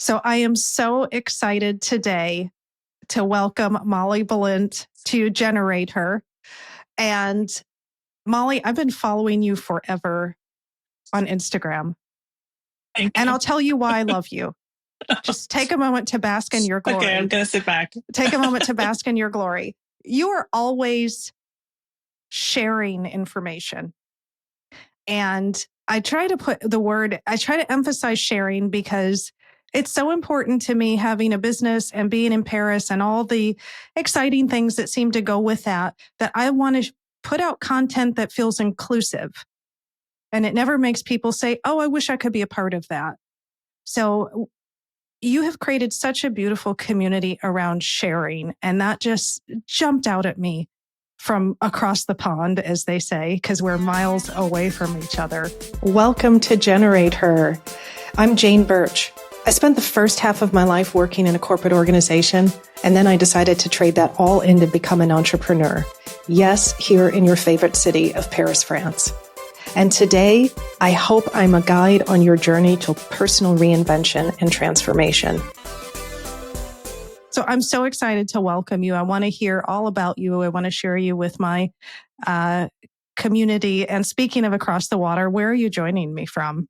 So I am so excited today to welcome Molly Balint to Generate Her. And Molly, I've been following you forever on Instagram. Thank And you. I'll tell you why I love you. Just take a moment to bask in your glory. Okay, I'm going to sit back. Take a moment to bask in your glory. You are always sharing information. And I try to emphasize sharing because it's so important to me having a business and being in Paris and all the exciting things that seem to go with that I want to put out content that feels inclusive. And it never makes people say, oh, I wish I could be a part of that. So you have created such a beautiful community around sharing. And that just jumped out at me from across the pond, as they say, because we're miles away from each other. Welcome to Generate Her. I'm Jane Bertch. I spent the first half of my life working in a corporate organization, and then I decided to trade that all in to become an entrepreneur. Yes, here in your favorite city of Paris, France. And today, I hope I'm a guide on your journey to personal reinvention and transformation. So I'm so excited to welcome you. I want to hear all about you. I want to share you with my community. And speaking of across the water, where are you joining me from?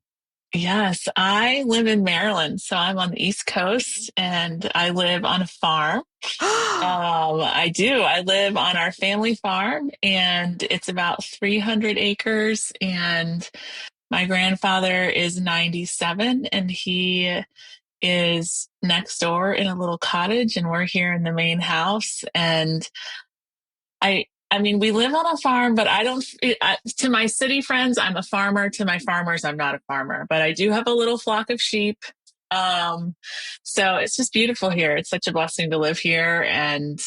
Yes, I live in Maryland, so I'm on the East Coast and I live on a farm. I do. I live on our family farm and it's about 300 acres. And my grandfather is 97 and he is next door in a little cottage and we're here in the main house. And I mean, we live on a farm, but to my city friends, I'm a farmer. To my farmers, I'm not a farmer, but I do have a little flock of sheep. Um, so it's just beautiful here. It's such a blessing to live here. And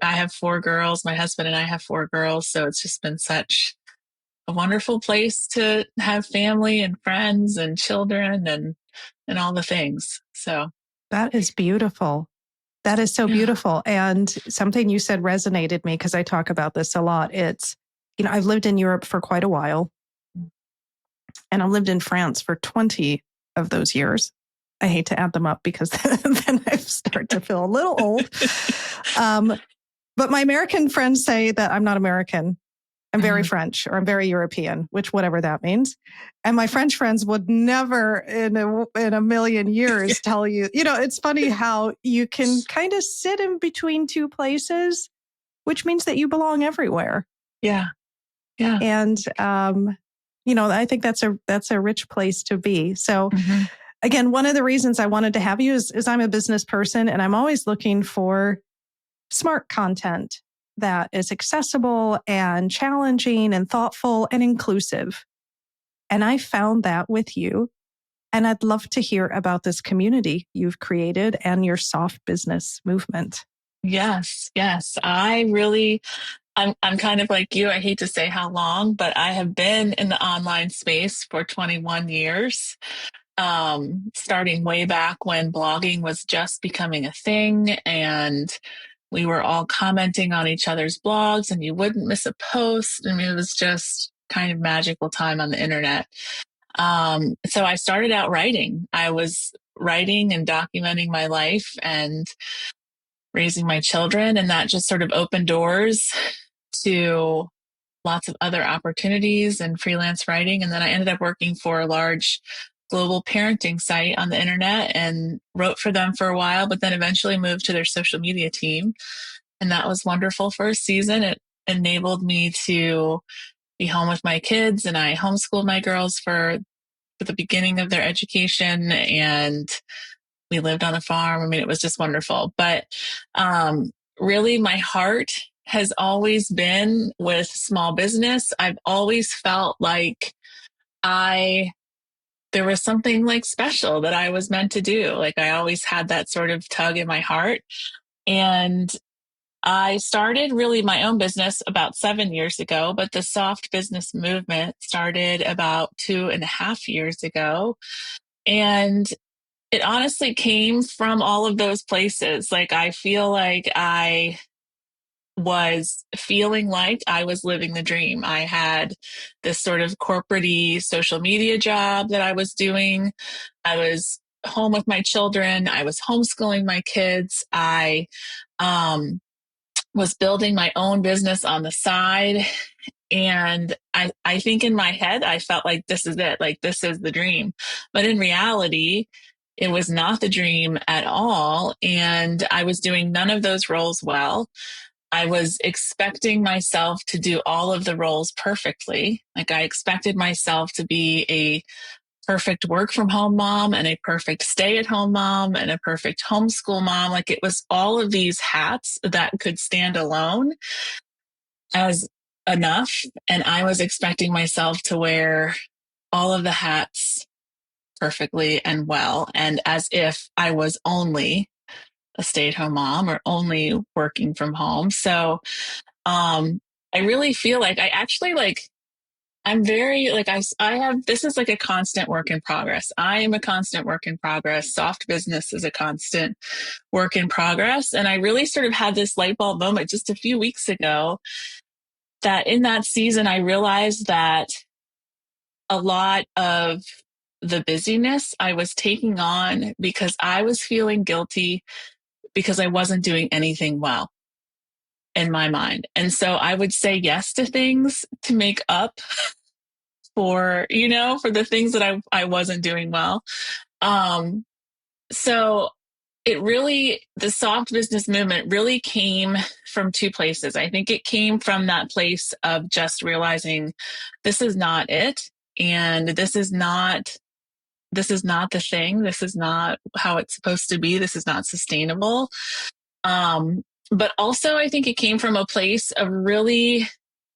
I have 4 girls. My husband and I have 4 girls. So it's just been such a wonderful place to have family and friends and children and all the things. So that is beautiful. That is so beautiful. And something you said resonated me because I talk about this a lot. It's, I've lived in Europe for quite a while and I've lived in France for 20 of those years. I hate to add them up because then I start to feel a little old. But my American friends say that I'm not American. I'm very French or I'm very European, which whatever that means. And my French friends would never in a million years tell you, it's funny how you can kind of sit in between two places, which means that you belong everywhere. Yeah. Yeah. And, I think that's a rich place to be. So again, one of the reasons I wanted to have you is I'm a business person and I'm always looking for smart content that is accessible and challenging and thoughtful and inclusive. And I found that with you. And I'd love to hear about this community you've created and your soft business movement. Yes. I'm kind of like you. I hate to say how long, but I have been in the online space for 21 years. Starting way back when blogging was just becoming a thing and we were all commenting on each other's blogs and you wouldn't miss a post. I mean, it was just kind of magical time on the internet. So I started out writing. I was writing and documenting my life and raising my children, and that just sort of opened doors to lots of other opportunities and freelance writing. And then I ended up working for a large global parenting site on the internet and wrote for them for a while, but then eventually moved to their social media team. And that was wonderful for a season. It enabled me to be home with my kids, and I homeschooled my girls for the beginning of their education, and we lived on a farm. I mean, it was just wonderful. But really, my heart has always been with small business. I've always felt like there was something like special that I was meant to do. Like I always had that sort of tug in my heart. And I started really my own business about 7 years ago, but the soft business movement started about 2.5 years ago. And it honestly came from all of those places. Like I feel like I was feeling like I was living the dream. I had this sort of corporate-y social media job that I was doing. I was home with my children. I was homeschooling my kids. I um, was building my own business on the side. And I think in my head, I felt like this is it, like this is the dream. But in reality, it was not the dream at all. And I was doing none of those roles well. I was expecting myself to do all of the roles perfectly. Like I expected myself to be a perfect work from home mom and a perfect stay at home mom and a perfect homeschool mom. Like it was all of these hats that could stand alone as enough. And I was expecting myself to wear all of the hats perfectly and well, and as if I was only a stay at home mom or only working from home. So, I really feel like I actually like, I'm very like, I have, this is like a constant work in progress. I am a constant work in progress. Soft business is a constant work in progress. And I really sort of had this light bulb moment just a few weeks ago that in that season, I realized that a lot of the busyness I was taking on because I was feeling guilty because I wasn't doing anything well in my mind. And so I would say yes to things to make up for, for the things that I wasn't doing well. Um, so the soft business movement really came from two places. I think it came from that place of just realizing this is not it. And this is not the thing. This is not how it's supposed to be. This is not sustainable. Um, but also I think it came from a place of really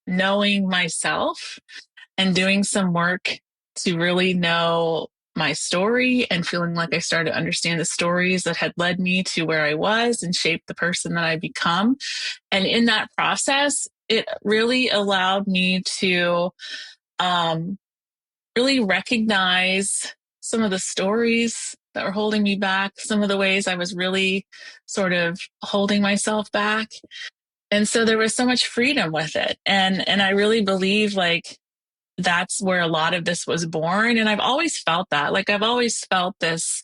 knowing myself and doing some work to really know my story and feeling like I started to understand the stories that had led me to where I was and shaped the person that I become. And in that process, it really allowed me to um, really recognize some of the stories that were holding me back, some of the ways I was really sort of holding myself back. And so there was so much freedom with it. And I really believe like that's where a lot of this was born. And I've always felt that. Like I've always felt this.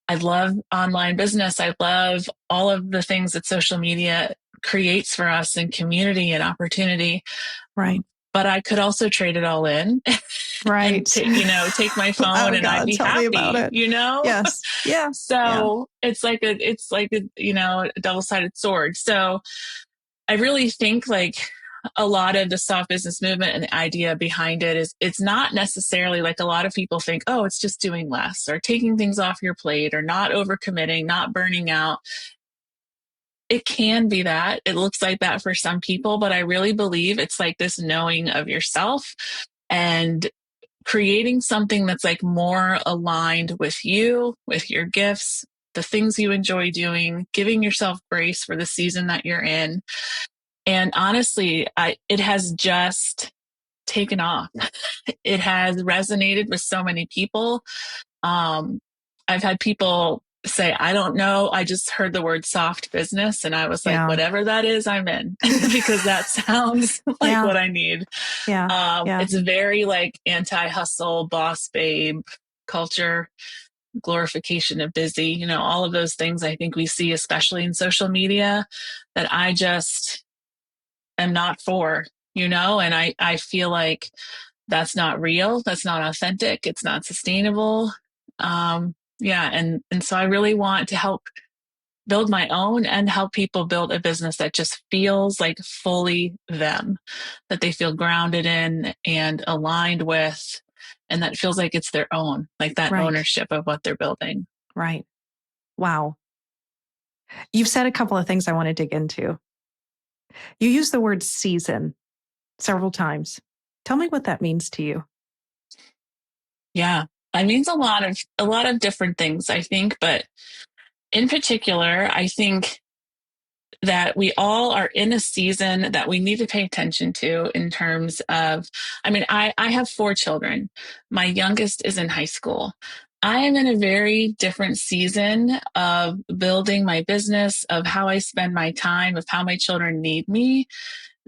I love online business. I love all of the things that social media creates for us in community and opportunity. Right. But I could also trade it all in and Right. take my phone Oh and I'd God, be tell me about happy, it. Yes. Yeah. Yeah. So it's like a a double-sided sword. So I really think like a lot of the soft business movement and the idea behind it is it's not necessarily like a lot of people think, oh, it's just doing less or taking things off your plate or not overcommitting, not burning out. It can be that. It looks like that for some people, but I really believe it's like this knowing of yourself and creating something that's like more aligned with you, with your gifts, the things you enjoy doing, giving yourself grace for the season that you're in. And honestly, it has just taken off. It has resonated with so many people. Um, I've had people say, I don't know. I just heard the word soft business and I was like, Yeah. whatever that is, I'm in because that sounds like Yeah. what I need. Yeah. Yeah. It's very like anti-hustle, boss babe culture, glorification of busy, all of those things I think we see, especially in social media, that I just am not for, and I feel like that's not real. That's not authentic. It's not sustainable. Yeah. And so I really want to help build my own and help people build a business that just feels like fully them, that they feel grounded in and aligned with, and that feels like it's their own, like that Right. ownership of what they're building. Right. Wow. You've said a couple of things I want to dig into. You use the word season several times. Tell me what that means to you. Yeah. It means a lot of different things, I think, but in particular, I think that we all are in a season that we need to pay attention to in terms of, I mean, I have 4 children. My youngest is in high school. I am in a very different season of building my business, of how I spend my time, of how my children need me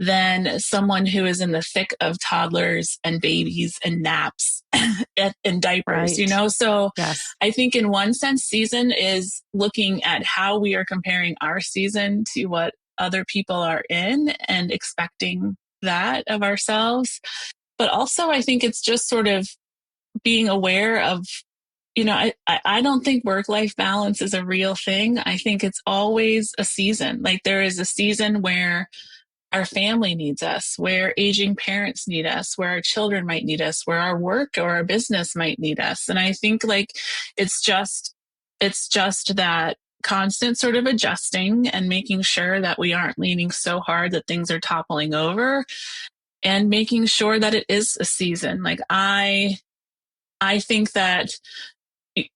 than someone who is in the thick of toddlers and babies and naps and diapers, you Right. know? So Yes. I think in one sense, season is looking at how we are comparing our season to what other people are in and expecting that of ourselves. But also, I think it's just sort of being aware of, I don't think work-life balance is a real thing. I think it's always a season. Like there is a season where our family needs us, where aging parents need us, where our children might need us, where our work or our business might need us. And I think like it's just that constant sort of adjusting and making sure that we aren't leaning so hard that things are toppling over, and making sure that it is a season. Like I think that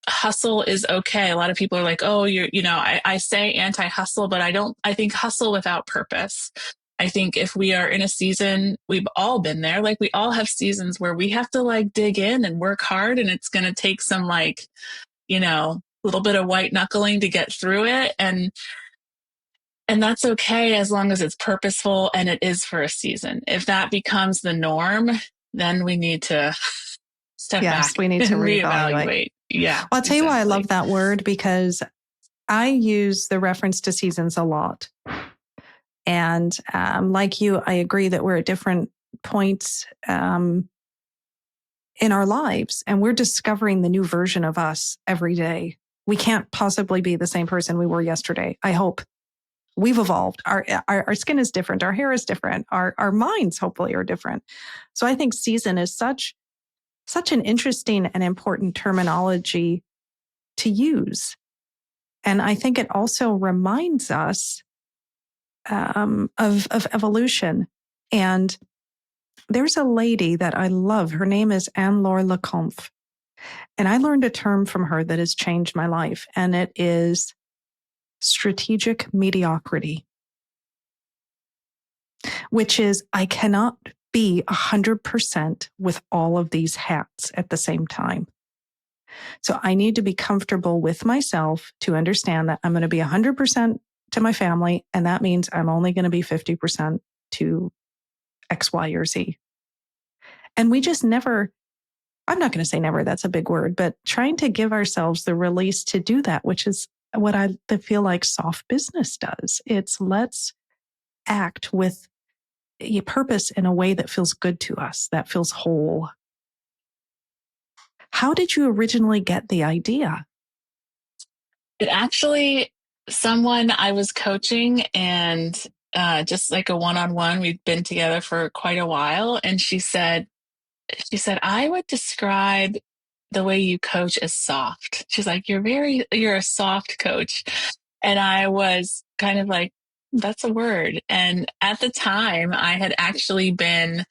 hustle is okay. A lot of people are like, oh, I say anti-hustle, but I think hustle without purpose. I think if we are in a season, we've all been there. Like we all have seasons where we have to like dig in and work hard, and it's going to take some like, a little bit of white knuckling to get through it. And that's okay as long as it's purposeful and it is for a season. If that becomes the norm, then we need to step Yes, back we need to and reevaluate. reevaluate. Yeah, I'll tell you why I exactly. love that word, because I use the reference to seasons a lot. And like you, I agree that we're at different points in our lives, and we're discovering the new version of us every day. We can't possibly be the same person we were yesterday. I hope we've evolved. Our skin is different. Our hair is different. Our minds hopefully are different. So I think season is such an interesting and important terminology to use. And I think it also reminds us of evolution. And there's a lady that I love. Her name is Anne-Laure Lecomte. And I learned a term from her that has changed my life, and it is strategic mediocrity, which is I cannot be 100% with all of these hats at the same time. So I need to be comfortable with myself to understand that I'm going to be 100% to my family, and that means I'm only going to be 50% to X, Y, or Z. And we just never, I'm not going to say never, that's a big word, but trying to give ourselves the release to do that, which is what I feel like soft business does. It's let's act with a purpose in a way that feels good to us, that feels whole. How did you originally get the idea? It actually, someone I was coaching, and just like a one-on-one, we'd been together for quite a while. And she said, I would describe the way you coach as soft. She's like, you're a soft coach. And I was kind of like, that's a word. And at the time I had actually been,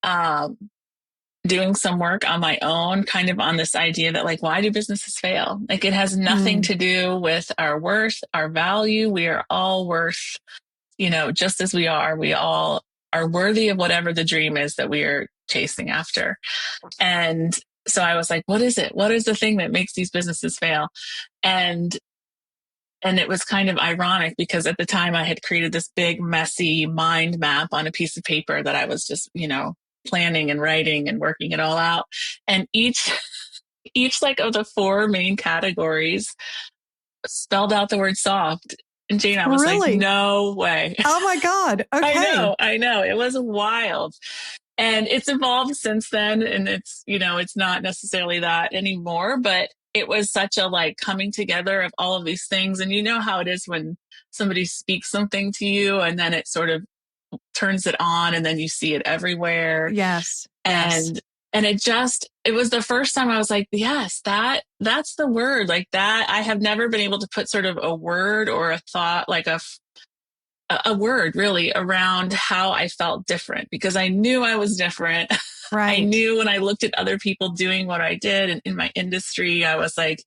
um, doing some work on my own, kind of on this idea that like, why do businesses fail? Like it has nothing Mm, to do with our worth, our value. We are all worth, just as we are. We all are worthy of whatever the dream is that we are chasing after. And so I was like, what is it? What is the thing that makes these businesses fail? And and it was kind of ironic because at the time I had created this big, messy mind map on a piece of paper that I was just, planning and writing and working it all out. And each like of the four main categories spelled out the word soft. And Jane, I was like, really? no way. Oh my God. Okay. I know. It was wild. And it's evolved since then. And it's not necessarily that anymore, but it was such a like coming together of all of these things. And you know how it is when somebody speaks something to you and then it sort of turns it on and then you see it everywhere. Yes. Yes. And it was the first time I was like, yes, that's the word. Like that. I have never been able to put sort of a word or a thought, like a word really around how I felt different, because I knew I was different. I Right. knew when I looked at other people doing what I did in my industry, I was like,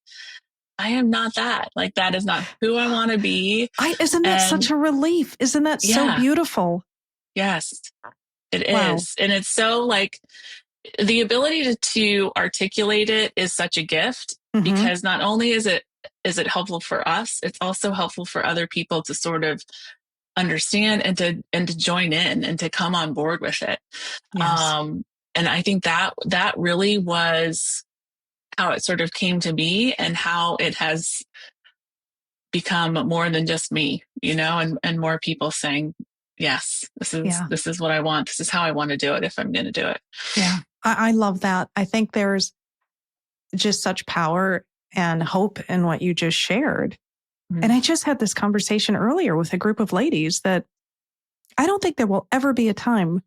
I am not that. Like, that is not who I want to be. Isn't that such And a relief? Isn't that so yeah, beautiful? yes, it Wow. is. And it's so like the ability to articulate it is such a gift, Mm-hmm. because not only is it helpful for us, it's also helpful for other people to sort of understand and to join in and to come on board with it. Yes. Um, and I think that really was how it sort of came to be and how it has become more than just me, and more people saying, yes, this is Yeah. this is what I want. This is how I want to do it if I'm going to do it. Yeah. I love that. I think there's just such power and hope in what you just shared. And Mm-hmm. I just had this conversation earlier with a group of ladies that I don't think there will ever be a time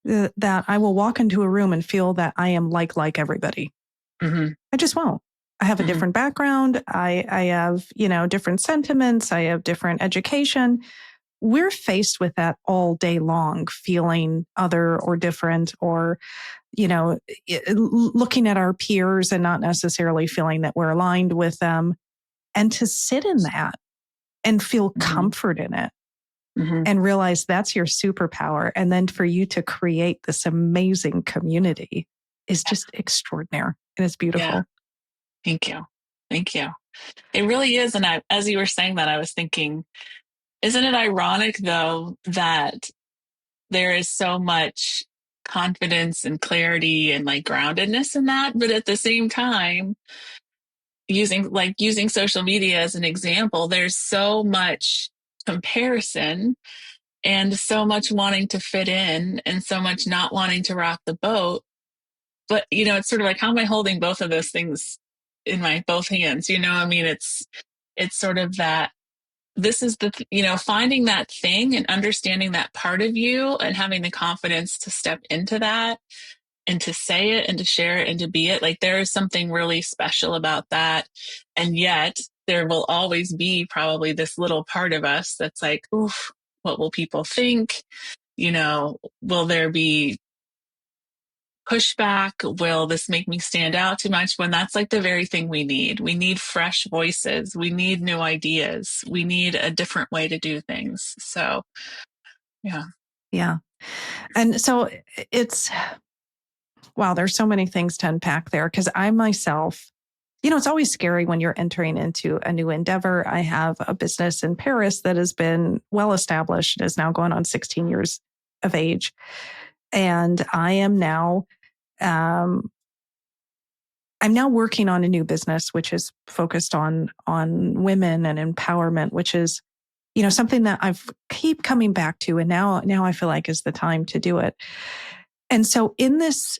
that I will walk into a room and feel that I am like everybody. Mm-hmm. I just won't. I have a Mm-hmm. different background. I have, different sentiments. I have different education. We're faced with that all day long, feeling other or different, or, looking at our peers and not necessarily feeling that we're aligned with them. And to sit in that and feel Mm-hmm. comfort in it Mm-hmm. and realize that's your superpower. And then for you to create this amazing community is just extraordinary. And it's Yeah. beautiful. Thank you. Thank you. It really is. And as you were saying that, I was thinking, isn't it ironic though that there is so much confidence and clarity and like groundedness in that, but at the same time, using social media as an example, there's so much comparison and so much wanting to fit in and so much not wanting to rock the boat. But it's sort of like, how am I holding both of those things in my both hands? I mean, it's sort of that this is finding that thing and understanding that part of you and having the confidence to step into that and to say it and to share it and to be it. Like there is something really special about that. And yet there will always be probably this little part of us that's like, oof, what will people think? Will there be pushback? Will this make me stand out too much? When that's like the very thing we need. We need fresh voices. We need new ideas. We need a different way to do things. So, yeah. Yeah. And so it's, wow, there's so many things to unpack there because I myself, it's always scary when you're entering into a new endeavor. I have a business in Paris that has been well established, is now going on 16 years of age. And um, I'm now working on a new business, which is focused on women and empowerment, which is, something that I've keep coming back to. And now I feel like is the time to do it. And so in this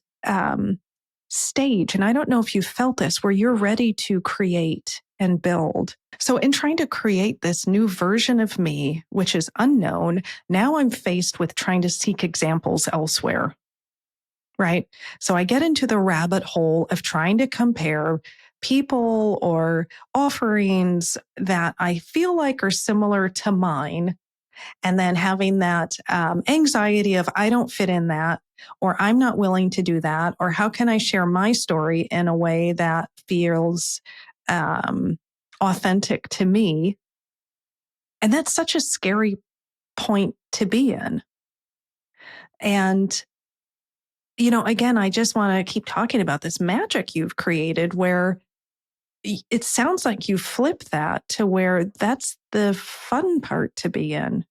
stage, and I don't know if you felt this, where you're ready to create and build. So in trying to create this new version of me, which is unknown, now I'm faced with trying to seek examples elsewhere. Right. So I get into the rabbit hole of trying to compare people or offerings that I feel like are similar to mine, and then having that anxiety of I don't fit in that, or I'm not willing to do that, or how can I share my story in a way that feels authentic to me? And that's such a scary point to be in. And again, I just want to keep talking about this magic you've created where it sounds like you flip that to where that's the fun part to be in.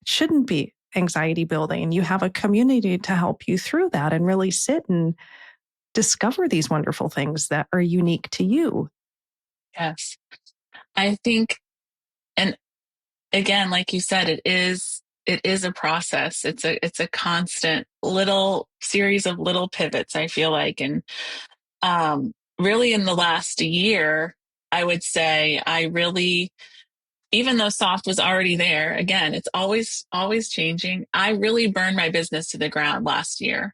It shouldn't be anxiety building. You have a community to help you through that and really sit and discover these wonderful things that are unique to you. Yes. I think, and again, like you said, it is a process. It's a constant little series of little pivots, I feel like. And really in the last year, I would say I really, even though soft was already there, again, it's always changing. I really burned my business to the ground last year.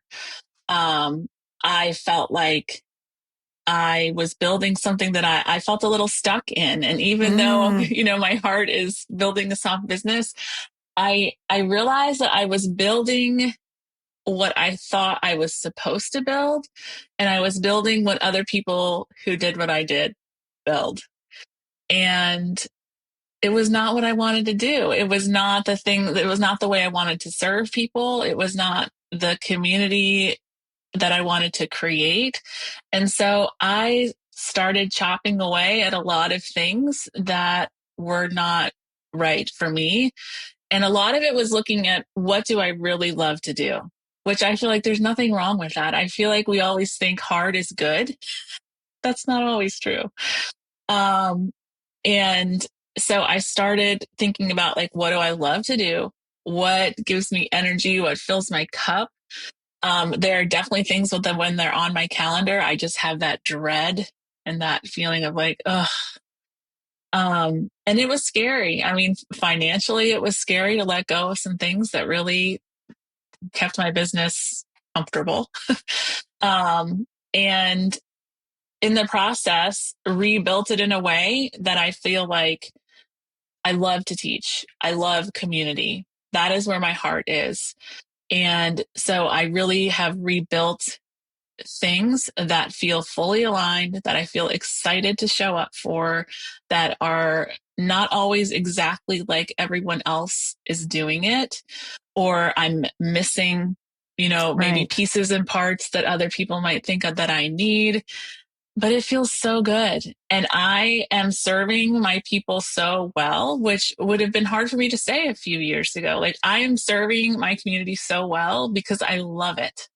I felt like I was building something that I felt a little stuck in. And even though, Mm, my heart is building a soft business, I realized that I was building what I thought I was supposed to build. And I was building what other people who did what I did build. And it was not what I wanted to do. It was not the thing, it was not the way I wanted to serve people. It was not the community that I wanted to create. And so I started chopping away at a lot of things that were not right for me. And a lot of it was looking at what do I really love to do, which I feel like there's nothing wrong with that. I feel like we always think hard is good. That's not always true. Um, and so I started thinking about like, what do I love to do? What gives me energy? What fills my cup? There are definitely things with them when they're on my calendar. I just have that dread and that feeling of like, ugh. And it was scary. I mean, financially, it was scary to let go of some things that really kept my business comfortable. um, and in the process, rebuilt it in a way that I feel like I love to teach. I love community. That is where my heart is. And so I really have rebuilt things that feel fully aligned, that I feel excited to show up for, that are not always exactly like everyone else is doing it, or I'm missing, maybe Right. pieces and parts that other people might think of that I need. But it feels so good. And I am serving my people so well, which would have been hard for me to say a few years ago. Like, I am serving my community so well because I love it.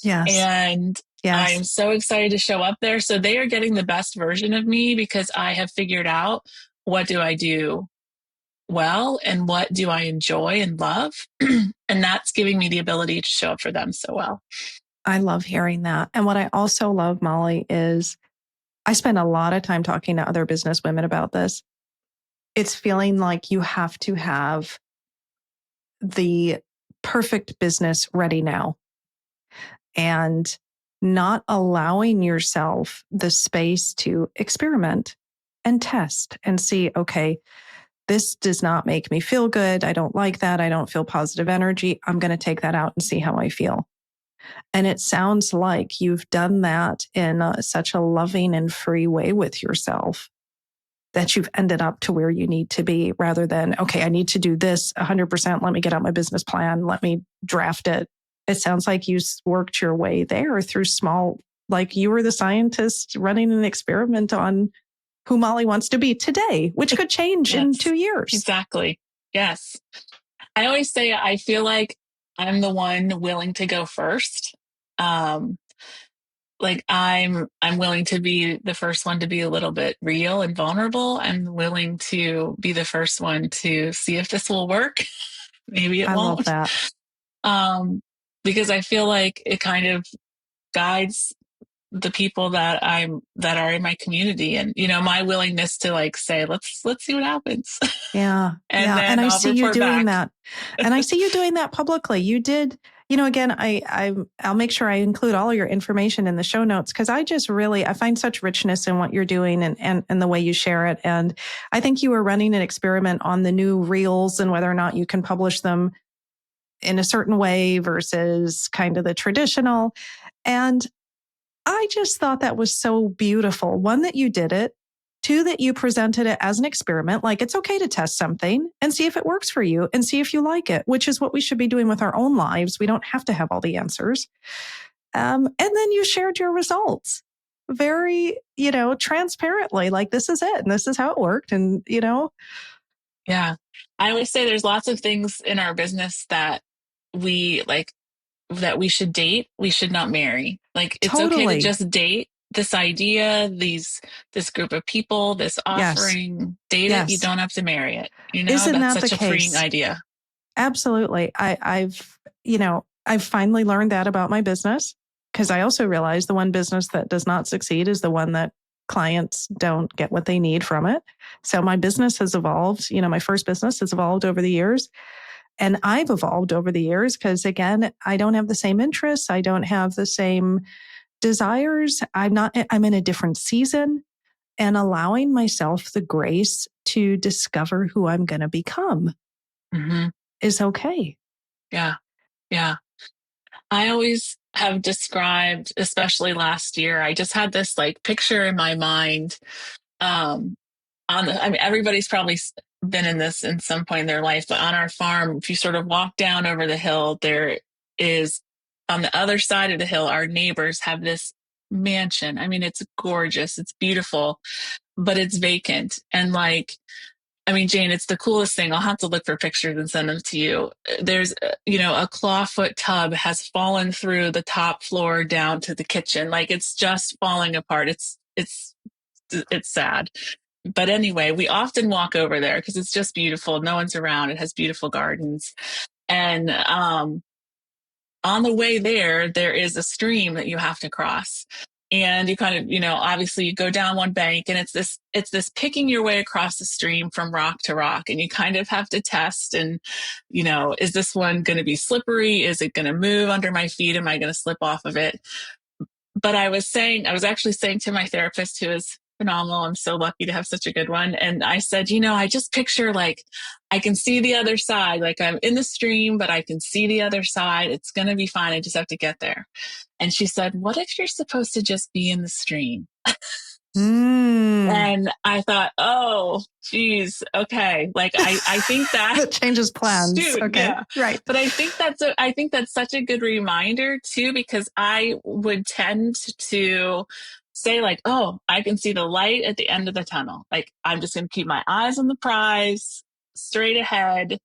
Yes. And I Yes. am so excited to show up there. So they are getting the best version of me because I have figured out what do I do well and what do I enjoy and love. And that's giving me the ability to show up for them so well. I love hearing that. And what I also love, Molly, is I spend a lot of time talking to other business women about this. It's feeling like you have to have the perfect business ready now and not allowing yourself the space to experiment and test and see, okay, this does not make me feel good. I don't like that. I don't feel positive energy. I'm going to take that out and see how I feel. And it sounds like you've done that in such a loving and free way with yourself that you've ended up to where you need to be rather than, okay, I need to do this 100%. Let me get out my business plan. Let me draft it. It sounds like you worked your way there through small, like you were the scientist running an experiment on who Molly wants to be today, which could change in Yes, 2 years. exactly. Yes. I always say I feel like I'm the one willing to go first. Um, like I'm willing to be the first one to be a little bit real and vulnerable. I'm willing to be the first one to see if this will work. Maybe it I love won't. that. Um, because I feel like it kind of guides the people that are in my community, and my willingness to like say let's see what happens. Yeah. And Yeah. And then I I'll see you report doing back. that. And I see you doing that publicly. You did, again, I'll make sure I include all your information in the show notes because I find such richness in what you're doing and the way you share it. And I think you were running an experiment on the new reels and whether or not you can publish them in a certain way versus kind of the traditional. And I just thought that was so beautiful. One, that you did it. Two, that you presented it as an experiment. Like, it's okay to test something and see if it works for you and see if you like it, which is what we should be doing with our own lives. We don't have to have all the answers. And then you shared your results very, transparently, like, this is it and this is how it worked. And, Yeah. I always say there's lots of things in our business that we like that we should date, we should not marry. Like, it's okay to totally. just date this idea, this group of people, this Yes. offering, date it. You Yes. don't have to marry it. Isn't That's that the such a freeing case? idea. Absolutely. I've finally learned that about my business because I also realize the one business that does not succeed is the one that clients don't get what they need from it. So my business has evolved. My first business has evolved over the years. And I've evolved over the years because, again, I don't have the same interests. I don't have the same desires. I'm in a different season, and allowing myself the grace to discover who I'm going to become Hmm. is okay. Yeah. Yeah. I always have described, especially last year, I just had this like picture in my mind. Um, I mean, everybody's probably been in this in some point in their life, but on our farm, if you sort of walk down over the hill, there is on the other side of the hill, our neighbors have this mansion. I mean, it's gorgeous, it's beautiful, but it's vacant. And like, I mean, Jane, it's the coolest thing. I'll have to look for pictures and send them to you. There's, a clawfoot tub has fallen through the top floor down to the kitchen. Like it's just falling apart. It's sad. But anyway, we often walk over there because it's just beautiful. No one's around. It has beautiful gardens. And on the way there is a stream that you have to cross. And you kind of, obviously you go down one bank and it's this picking your way across the stream from rock to rock. And you kind of have to test and, is this one going to be slippery? Is it going to move under my feet? Am I going to slip off of it? But I was actually saying to my therapist, who is phenomenal, I'm so lucky to have such a good one. And I said, I just picture like I can see the other side, like I'm in the stream, but I can see the other side. It's going to be fine. I just have to get there. And she said, what if you're supposed to just be in the stream? Mm. And I thought, oh, geez, okay. Like I think that that changes plans. shoot, Okay, yeah, right. But I think that's such a good reminder too, because I would tend to say like, oh, I can see the light at the end of the tunnel. Like I'm just going to keep my eyes on the prize, straight ahead,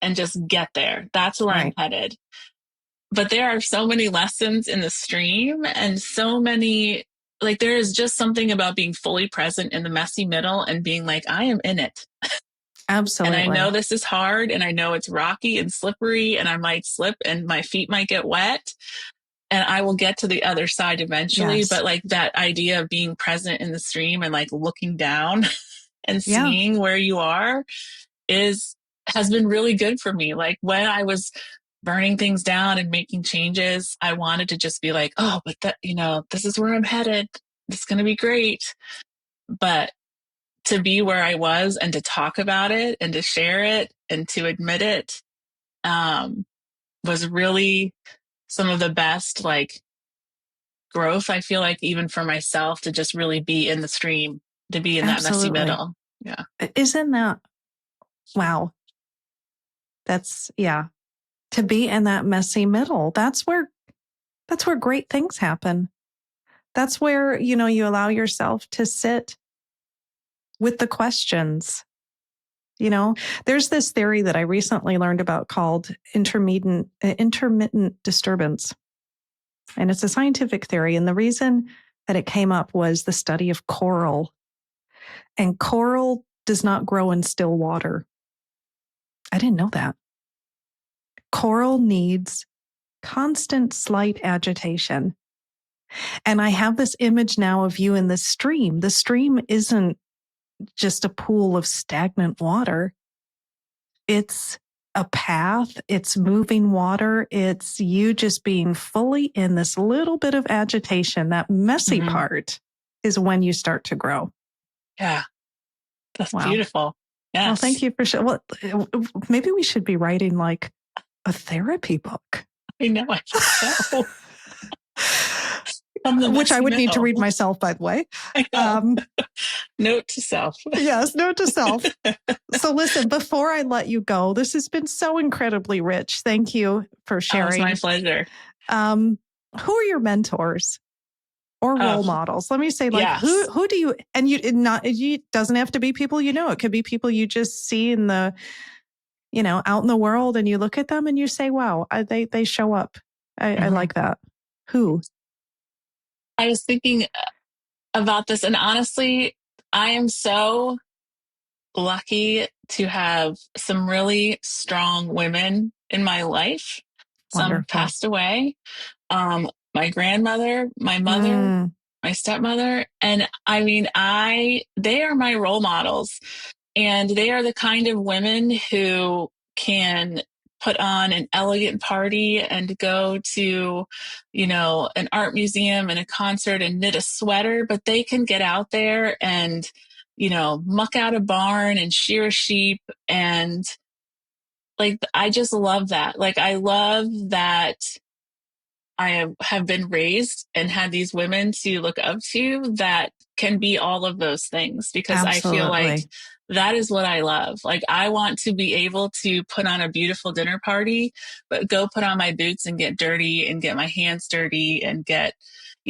and just get there. That's where I'm Right. headed. But there are so many lessons in the stream and so many, like there is just something about being fully present in the messy middle and being like, I am in it. And I know Absolutely. this is hard and I know it's rocky and slippery and I might slip and my feet might get wet and I will get to the other side eventually. Yes. But like that idea of being present in the stream and like looking down and Yeah. seeing where you are has been really good for me. Like when I was burning things down and making changes, I wanted to just be like, oh, but that, this is where I'm headed. It's going to be great. But to be where I was and to talk about it and to share it and to admit it, was really some of the best like growth. I feel like even for myself to just really be in the stream, to be in that messy Absolutely. middle. Yeah. Isn't that, wow. That's, yeah. To be in that messy middle, that's where great things happen. That's where, you allow yourself to sit with the questions. There's this theory that I recently learned about called intermittent disturbance. And it's a scientific theory. And the reason that it came up was the study of coral. And coral does not grow in still water. I didn't know that. Coral needs constant slight agitation. And I have this image now of you in the stream. The stream isn't just a pool of stagnant water. It's a path, it's moving water, it's you just being fully in this little bit of agitation. That messy part is when you start to grow. Yeah. That's wow. Beautiful. Yes. Well, thank you for sharing. Well, maybe we should be writing like a therapy book. I know, I think so. Which I would need to read myself, by the way. I know. Note to self. Yes, note to self. So listen, before I let you go, this has been so incredibly rich. Thank you for sharing. Oh, it's my pleasure. Who are your mentors or role models? Let me say, like, yes. who do you, and it doesn't have to be people you know. It could be people you just see in the, out in the world, and you look at them and you say, wow, they show up. I like that. Who? I was thinking about this, and honestly, I am so lucky to have some really strong women in my life. Wonderful. Some passed away. My grandmother, my mother, my stepmother. And I mean, they are my role models, and they are the kind of women who can put on an elegant party and go to, an art museum and a concert and knit a sweater, but they can get out there and, muck out a barn and shear a sheep. And like, I just love that. Like, I love that I have been raised and had these women to look up to that can be all of those things, because Absolutely. I feel like that is what I love. Like, I want to be able to put on a beautiful dinner party, but go put on my boots and get dirty and get my hands dirty and get,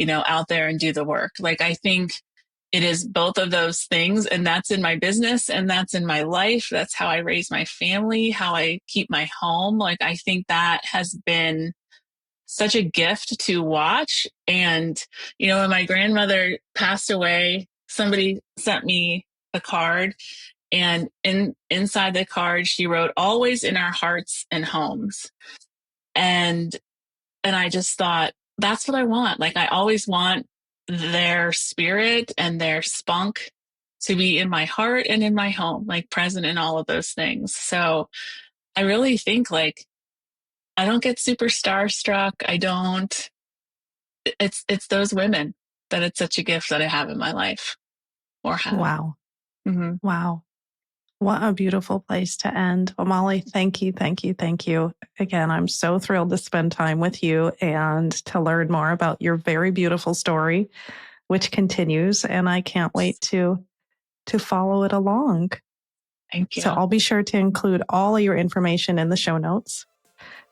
out there and do the work. Like, I think it is both of those things. And that's in my business and that's in my life. That's how I raise my family, how I keep my home. Like, I think that has been such a gift to watch. And, when my grandmother passed away, somebody sent me a card, and inside the card, she wrote, "Always in our hearts and homes." And I just thought, that's what I want. Like, I always want their spirit and their spunk to be in my heart and in my home, like present in all of those things. So I really think, like, I don't get super starstruck. I don't. It's those women that it's such a gift that I have in my life, or had. Wow. Mm-hmm. Wow. What a beautiful place to end. Well, Molly, thank you, thank you, thank you. Again, I'm so thrilled to spend time with you and to learn more about your very beautiful story, which continues. And I can't wait to follow it along. Thank So you. I'll be sure to include all of your information in the show notes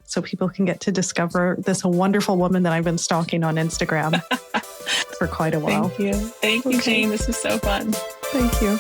so people can get to discover this wonderful woman that I've been stalking on Instagram for quite a while. Thank you. Thank you, Jane. This was so fun. Thank you.